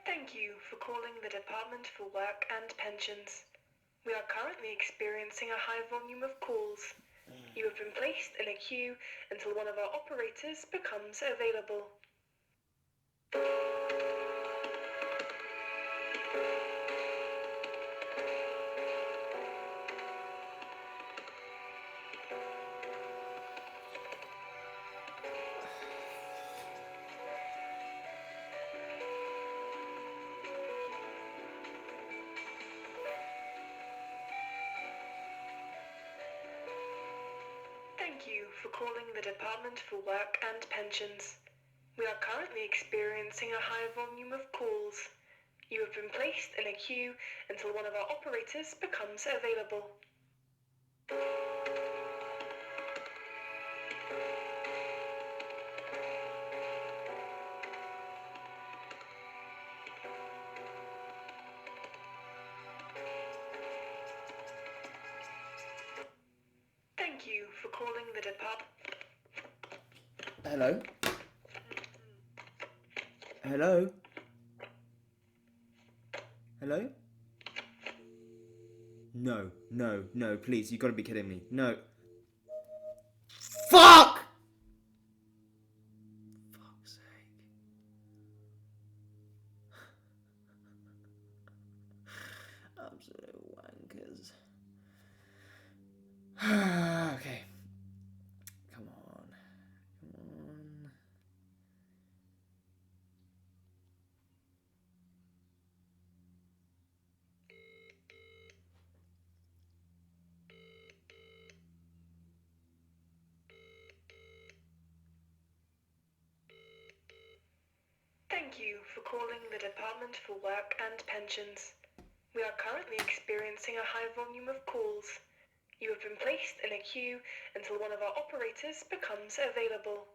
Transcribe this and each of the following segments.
Thank you for calling the Department for Work and Pensions. We are currently experiencing a high volume of calls. You have been placed in a queue until one of our operators becomes available. Thank you for calling the Department for Work and Pensions. We are currently experiencing a high volume of calls. You have been placed in a queue until one of our operators becomes available. Thank you for calling the department. Hello? Hello? Hello? No, please, you gotta be kidding me. No. Fuck! Fuck's sake. Absolute wankers. Okay. Come on. Thank you for calling the Department for Work and Pensions. We are currently experiencing a high volume of calls. You have been placed in a queue until one of our operators becomes available.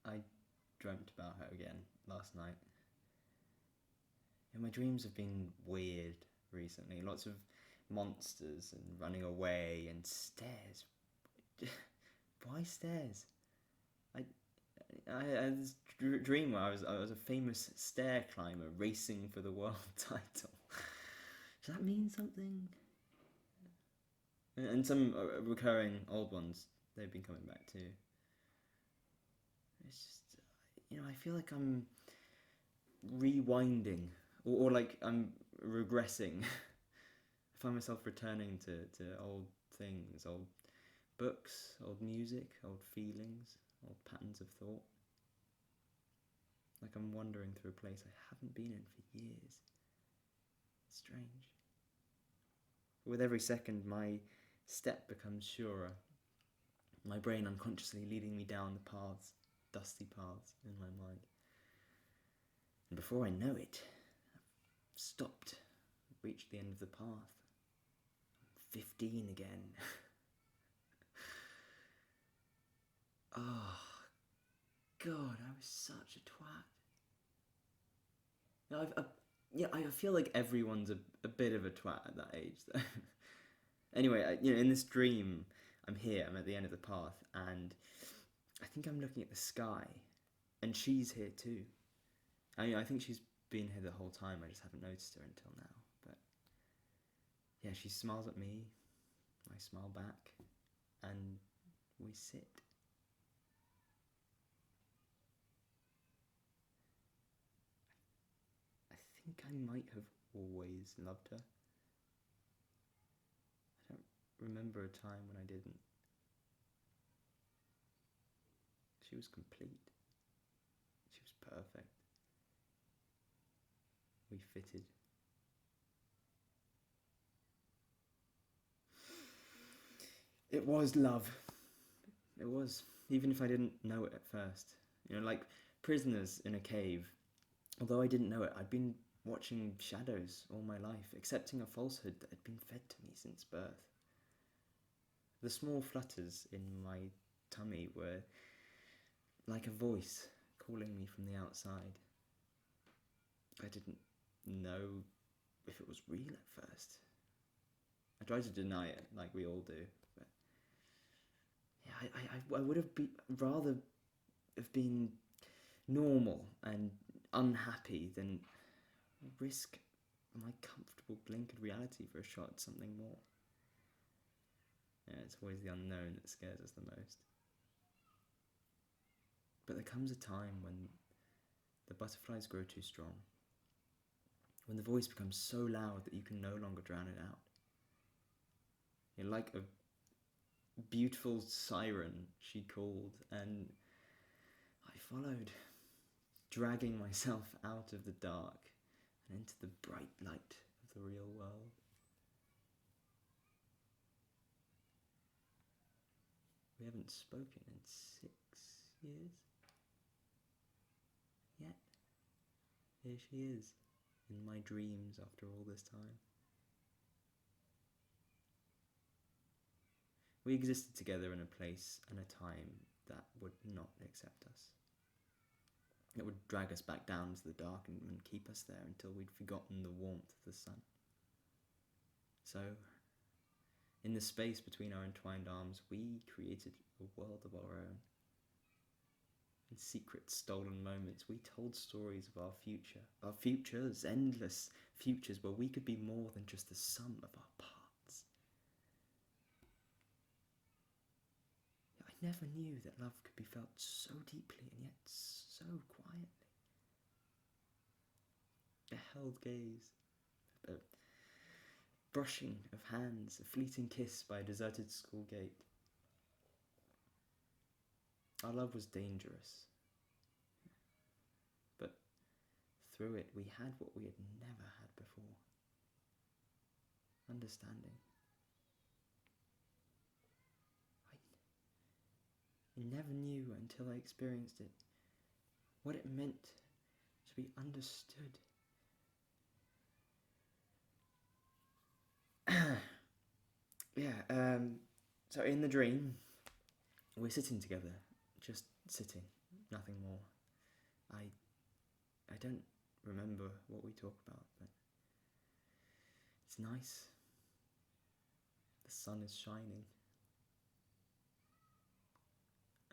I dreamt about her again last night. Yeah, my dreams have been weird recently. Lots of monsters and running away and stairs. Why stairs? I had this dream where I was a famous stair climber racing for the world title. Does that mean something? And some recurring old ones, they've been coming back too. It's just, I feel like I'm rewinding, or like I'm regressing. I find myself returning to old things, old books, old music, old feelings, old patterns of thought. Like I'm wandering through a place I haven't been in for years. It's strange. But with every second, my step becomes surer. My brain unconsciously leading me down the paths, dusty paths in my mind. And before I know it, I've stopped, reached the end of the path. I'm 15 again. Oh, God, I was such a twat. I feel like everyone's a bit of a twat at that age, though. Anyway, in this dream, I'm here, I'm at the end of the path, and I think I'm looking at the sky, and she's here too. I think she's been here the whole time, I just haven't noticed her until now, but yeah, she smiles at me, I smile back, and we sit. I think I might have always loved her. remember a time when I didn't. She was complete. She was perfect. We fitted. It was love. It was, even if I didn't know it at first. You know, like prisoners in a cave. Although I didn't know it, I'd been watching shadows all my life, accepting a falsehood that had been fed to me since birth. The small flutters in my tummy were like a voice calling me from the outside. I didn't know if it was real at first. I tried to deny it, like we all do. But yeah, I would have rather have been normal and unhappy than risk my comfortable blinkered reality for a shot at something more. Yeah, it's always the unknown that scares us the most. But there comes a time when the butterflies grow too strong, when the voice becomes so loud that you can no longer drown it out. You're like a beautiful siren, she called, and I followed, dragging myself out of the dark and into the bright light of the real world. We haven't spoken in 6 years yet. Here she is, in my dreams after all this time. We existed together in a place and a time that would not accept us. It would drag us back down to the dark and keep us there until we'd forgotten the warmth of the sun. So, in the space between our entwined arms, we created a world of our own. In secret, stolen moments, we told stories of our futures, endless futures where we could be more than just the sum of our parts. I never knew that love could be felt so deeply and yet so quietly. A held gaze, a brushing of hands, a fleeting kiss by a deserted school gate. Our love was dangerous, but through it we had what we had never had before. Understanding. I never knew until I experienced it what it meant to be understood. So in the dream, we're sitting together, just sitting, nothing more. I don't remember what we talk about, but it's nice. The sun is shining.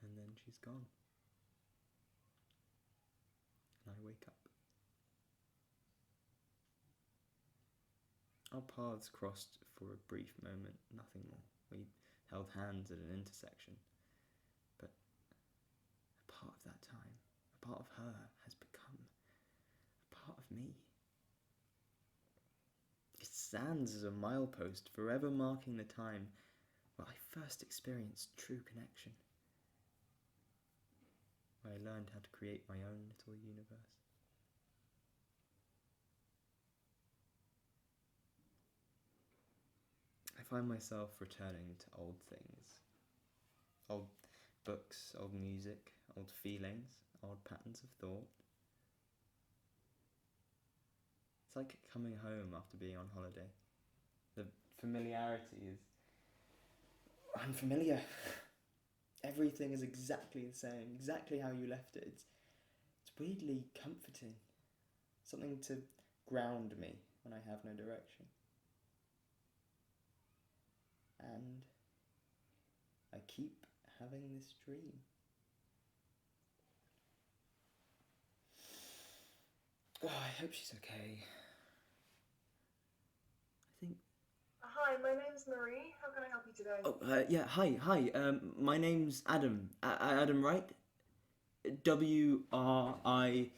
And then she's gone. And I wake up. Our paths crossed for a brief moment, nothing more. We held hands at an intersection. But a part of that time, a part of her, has become a part of me. It stands as a milepost, forever marking the time where I first experienced true connection. Where I learned how to create my own little universe. I find myself returning to old things. Old books, old music, old feelings, old patterns of thought. It's like coming home after being on holiday. The familiarity is unfamiliar. Everything is exactly the same, exactly how you left it. It's weirdly comforting. Something to ground me when I have no direction. And I keep having this dream. Oh, I hope she's okay. I think... Hi, my name's Marie. How can I help you today? Oh, yeah, hi. My name's Adam. Adam Wright? WRIGHT.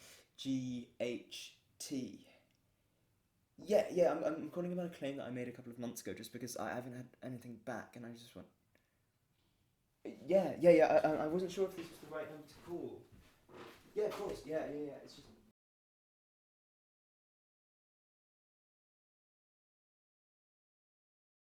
Yeah. I'm calling about a claim that I made a couple of months ago, just because I haven't had anything back, and I just want. Yeah. I wasn't sure if this was the right number to call. Yeah, of course. Yeah. It's just.